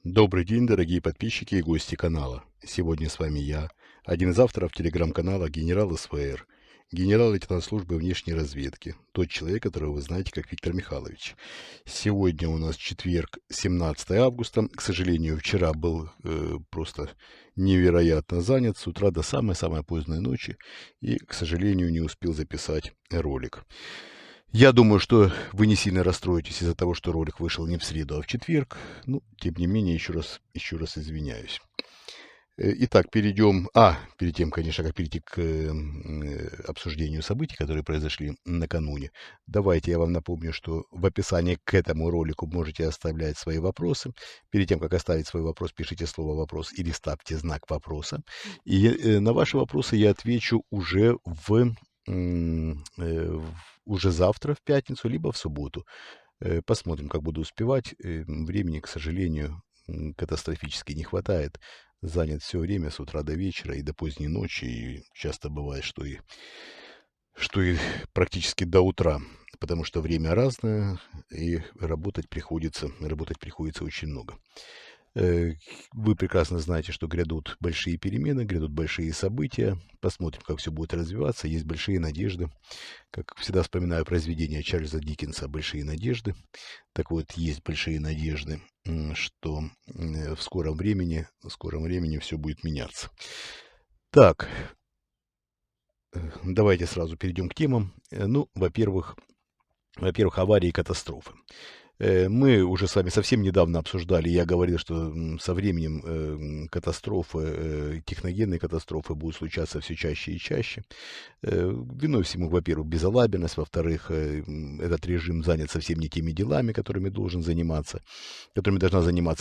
Добрый день, дорогие подписчики и гости канала. Сегодня с вами я, один из авторов телеграм-канала генерал СВР, генерал-лейтенант службы внешней разведки, тот человек, которого вы знаете как Виктор Михайлович. Сегодня у нас четверг, 17 августа. К сожалению, вчера был просто невероятно занят с утра до самой-самой поздней ночи и, к сожалению, не успел записать ролик. Я думаю, что вы не сильно расстроитесь из-за того, что ролик вышел не в среду, а в четверг. Ну, тем не менее, еще раз извиняюсь. Итак, перейдем... перед тем, конечно, как перейти к обсуждению событий, которые произошли накануне, давайте я вам напомню, что в описании к этому ролику можете оставлять свои вопросы. Перед тем, как оставить свой вопрос, пишите слово «вопрос» или ставьте знак вопроса. И на ваши вопросы я отвечу уже завтра, в пятницу, либо в субботу. Посмотрим, как буду успевать. Времени, к сожалению, катастрофически не хватает. Занят все время с утра до вечера и до поздней ночи. И часто бывает, что и практически до утра. Потому что время разное, и работать приходится очень много. Вы прекрасно знаете, что грядут большие перемены, грядут большие события. Посмотрим, как все будет развиваться. Есть большие надежды. Как всегда вспоминаю произведение Чарльза Диккенса «Большие надежды». Так вот, есть большие надежды, что в скором времени все будет меняться. Так, давайте сразу перейдем к темам. Ну, во-первых, аварии и катастрофы. Мы уже с вами совсем недавно обсуждали, я говорил, что со временем катастрофы, техногенные катастрофы будут случаться все чаще и чаще. Виной всему, во-первых, безалаберность, во-вторых, этот режим занят совсем не теми делами, которыми должна заниматься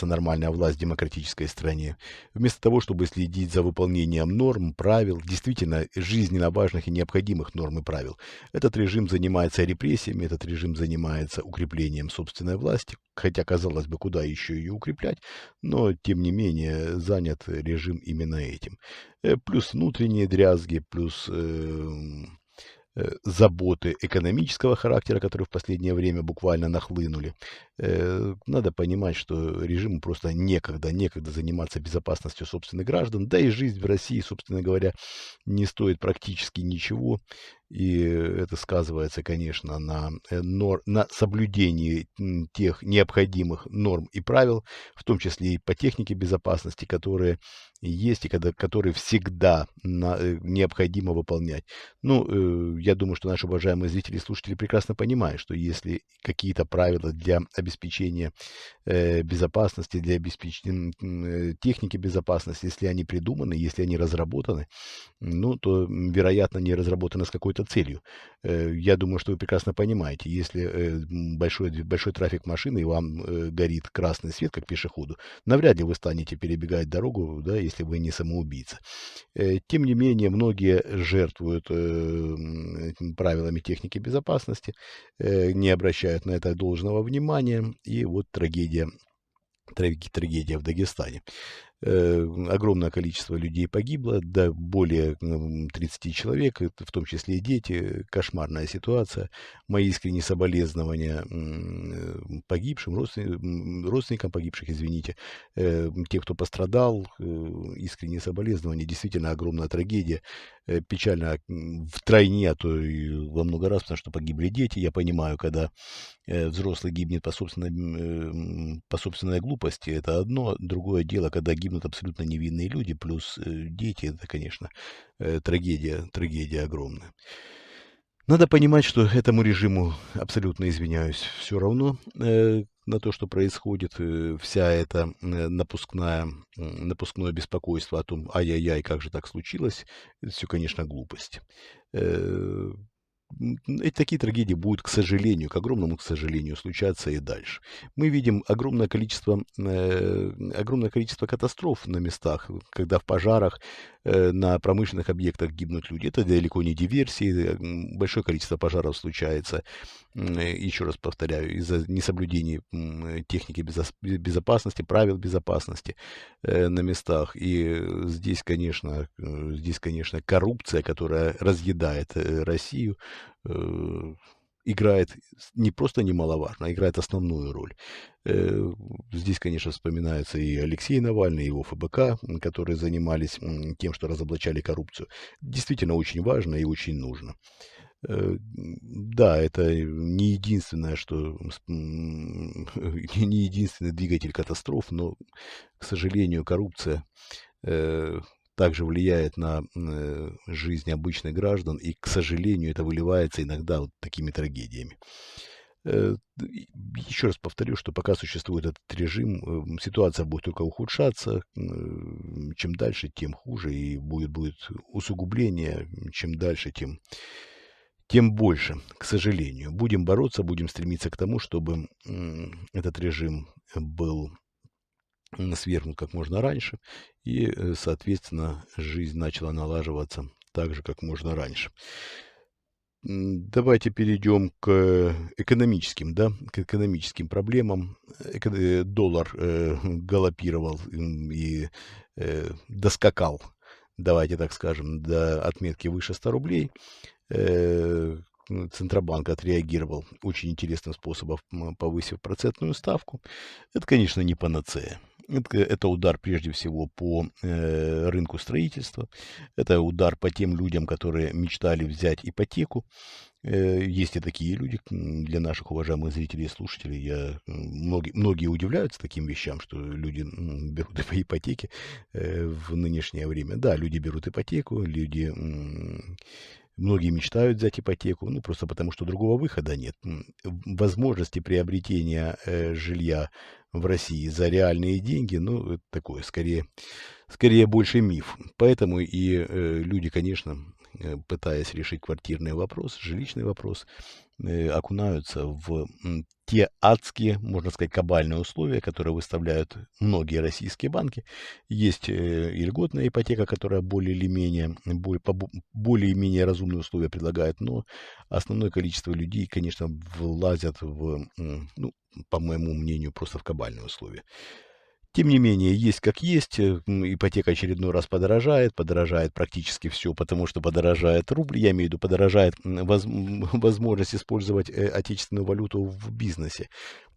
нормальная власть в демократической стране. Вместо того, чтобы следить за выполнением норм, правил, действительно жизненно важных и необходимых норм и правил, этот режим занимается репрессиями, этот режим занимается укреплением собственной власти, хотя, казалось бы, куда еще ее укреплять, но, тем не менее, занят режим именно этим. Плюс внутренние дрязги, плюс заботы экономического характера, которые в последнее время буквально нахлынули. Надо понимать, что режиму просто некогда заниматься безопасностью собственных граждан, да и жизнь в России, собственно говоря, не стоит практически ничего. И это сказывается, конечно, на соблюдении тех необходимых норм и правил, в том числе и по технике безопасности, которые есть и которые всегда необходимо выполнять. Ну, я думаю, что наши уважаемые зрители и слушатели прекрасно понимают, что если какие-то правила для обеспечения безопасности, для обеспечения техники безопасности, если они придуманы, если они разработаны, ну, то, вероятно, не разработаны с какой-то целью. Я думаю, что вы прекрасно понимаете, если большой трафик машин и вам горит красный свет, как пешеходу, навряд ли вы станете перебегать дорогу, да, если вы не самоубийца. Тем не менее, многие жертвуют правилами техники безопасности, не обращают на это должного внимания, и вот трагедия в Дагестане. Огромное количество людей погибло, да более 30 человек, в том числе и дети. Кошмарная ситуация. Мои искренние соболезнования погибшим, родственникам погибших, извините. Те, кто пострадал, искренние соболезнования. Действительно огромная трагедия. Печально втройне, а то и во много раз, потому что погибли дети. Я понимаю, когда взрослый гибнет по собственной глупости, это одно. Другое дело, когда гибнут абсолютно невинные люди, плюс дети, это, конечно, трагедия огромная. Надо понимать, что этому режиму, абсолютно извиняюсь, все равно на то, что происходит. Вся эта напускное беспокойство о том, ай-яй-яй, как же так случилось, это все, конечно, глупость. И такие трагедии будут, к сожалению, к огромному, к сожалению, случаться и дальше. Мы видим огромное количество катастроф на местах, когда в пожарах на промышленных объектах гибнут люди. Это далеко не диверсии, большое количество пожаров случается, еще раз повторяю, из-за несоблюдения техники безопасности, правил безопасности на местах. И здесь, конечно, коррупция, которая разъедает Россию, играет не просто немаловажно, а играет основную роль. Э, Здесь, конечно, вспоминаются и Алексей Навальный, и его ФБК, которые занимались тем, что разоблачали коррупцию. Действительно очень важно и очень нужно. Да, это не единственное, что не единственный двигатель катастроф, но, к сожалению, коррупция э, также влияет на жизнь обычных граждан, и, к сожалению, это выливается иногда вот такими трагедиями. Еще раз повторю, что пока существует этот режим, ситуация будет только ухудшаться. Чем дальше, тем хуже, и будет усугубление. Чем дальше, тем больше, к сожалению. Будем бороться, будем стремиться к тому, чтобы этот режим был свергнут как можно раньше, и, соответственно, жизнь начала налаживаться так же, как можно раньше. Давайте перейдем к экономическим, да, к экономическим проблемам. Доллар галопировал и доскакал, давайте так скажем, до отметки выше 100 рублей. Э, Центробанк отреагировал очень интересным способом, повысив процентную ставку. Это, конечно, не панацея. Это удар прежде всего по рынку строительства. Это удар по тем людям, которые мечтали взять ипотеку. Есть и такие люди, для наших уважаемых зрителей и слушателей. Многие удивляются таким вещам, что люди берут ипотеки в нынешнее время. Да, люди берут ипотеку, многие мечтают взять ипотеку, ну, просто потому, что другого выхода нет. Возможности приобретения жилья в России за реальные деньги, ну, это такое, скорее больше миф. Поэтому и люди, конечно, пытаясь решить квартирный вопрос, жилищный вопрос, окунаются в те адские, можно сказать, кабальные условия, которые выставляют многие российские банки. Есть и льготная ипотека, которая более или менее, более-менее разумные условия предлагает, но основное количество людей, конечно, влазят ну, по моему мнению, просто в кабальные условия. Тем не менее, есть как есть. Ипотека очередной раз подорожает практически все, потому что подорожает рубль, я имею в виду, подорожает возможность использовать отечественную валюту в бизнесе.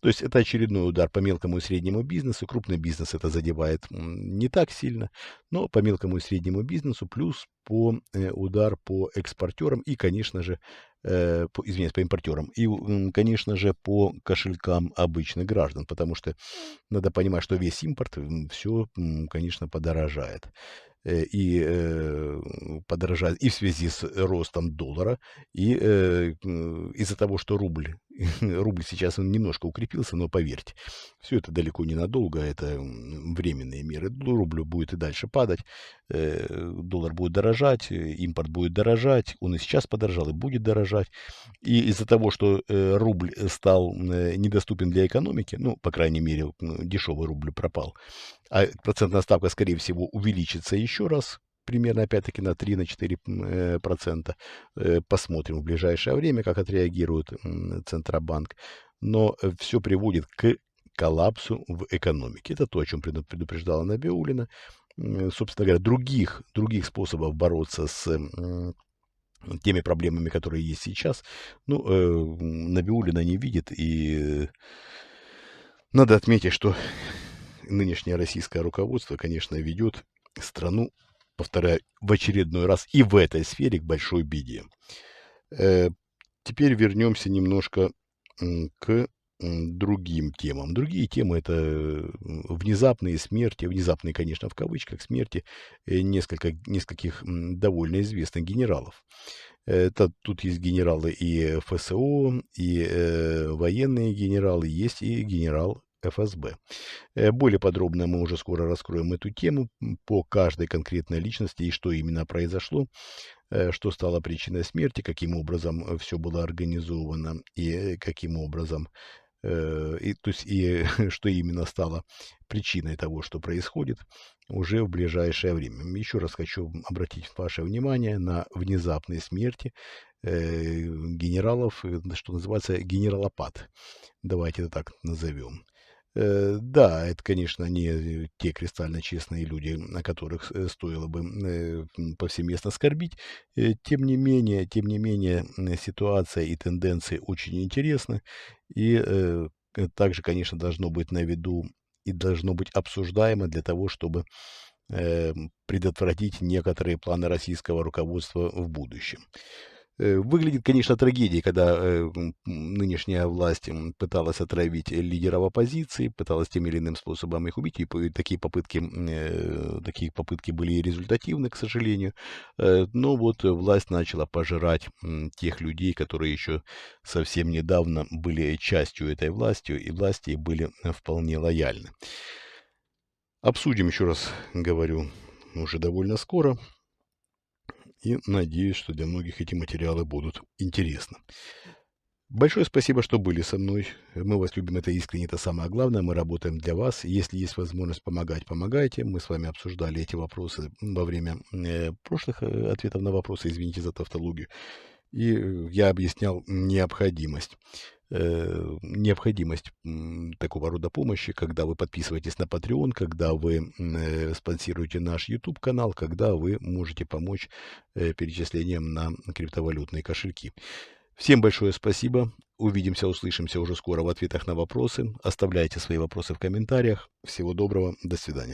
То есть это очередной удар по мелкому и среднему бизнесу. Крупный бизнес это задевает не так сильно, но по мелкому и среднему бизнесу плюс удар по экспортерам и, конечно же, по импортерам и, конечно же, по кошелькам обычных граждан, потому что надо понимать, что весь импорт все, конечно, подорожает. И подорожает и в связи с ростом доллара, и из-за того, что рубль сейчас он немножко укрепился, но поверьте, все это далеко не надолго, это временные меры. Рубль будет и дальше падать, доллар будет дорожать, импорт будет дорожать, он и сейчас подорожал, и будет дорожать. И из-за того, что рубль стал недоступен для экономики, ну, по крайней мере, дешевый рубль пропал, а процентная ставка, скорее всего, увеличится еще раз, примерно опять-таки на 3-4%. Посмотрим в ближайшее время, как отреагирует Центробанк. Но все приводит к коллапсу в экономике. Это то, о чем предупреждала Набиуллина. Собственно говоря, других способов бороться с теми проблемами, которые есть сейчас, ну, Набиуллина не видит. И надо отметить, что нынешнее российское руководство, конечно, ведет страну, повторяю, в очередной раз и в этой сфере к большой беде. Теперь вернемся немножко к другим темам. Другие темы — это внезапные смерти, внезапные, конечно, в кавычках, смерти нескольких довольно известных генералов. Тут есть генералы и ФСО, и военные генералы, есть и генерал ФСБ. Более подробно мы уже скоро раскроем эту тему по каждой конкретной личности и что именно произошло, что стало причиной смерти, каким образом все было организовано и каким образом, то есть и что именно стало причиной того, что происходит уже в ближайшее время. Еще раз хочу обратить ваше внимание на внезапные смерти генералов, что называется генералопат. Давайте это так назовем. Да, это, конечно, не те кристально честные люди, о которых стоило бы повсеместно скорбить. Тем не менее, ситуация и тенденции очень интересны. И также, конечно, должно быть на виду и должно быть обсуждаемо для того, чтобы предотвратить некоторые планы российского руководства в будущем. Выглядит, конечно, трагедией, когда нынешняя власть пыталась отравить лидеров оппозиции, пыталась тем или иным способом их убить, и такие попытки были и результативны, к сожалению. Но вот власть начала пожирать тех людей, которые еще совсем недавно были частью этой власти и были вполне лояльны. Обсудим, еще раз говорю, уже довольно скоро. И надеюсь, что для многих эти материалы будут интересны. Большое спасибо, что были со мной. Мы вас любим, это искренне, это самое главное. Мы работаем для вас. Если есть возможность помогать, помогайте. Мы с вами обсуждали эти вопросы во время прошлых ответов на вопросы. Извините за тавтологию. И я объяснял необходимость такого рода помощи, когда вы подписываетесь на Patreon, когда вы спонсируете наш YouTube-канал, когда вы можете помочь перечислением на криптовалютные кошельки. Всем большое спасибо. Увидимся, услышимся уже скоро в ответах на вопросы. Оставляйте свои вопросы в комментариях. Всего доброго. До свидания.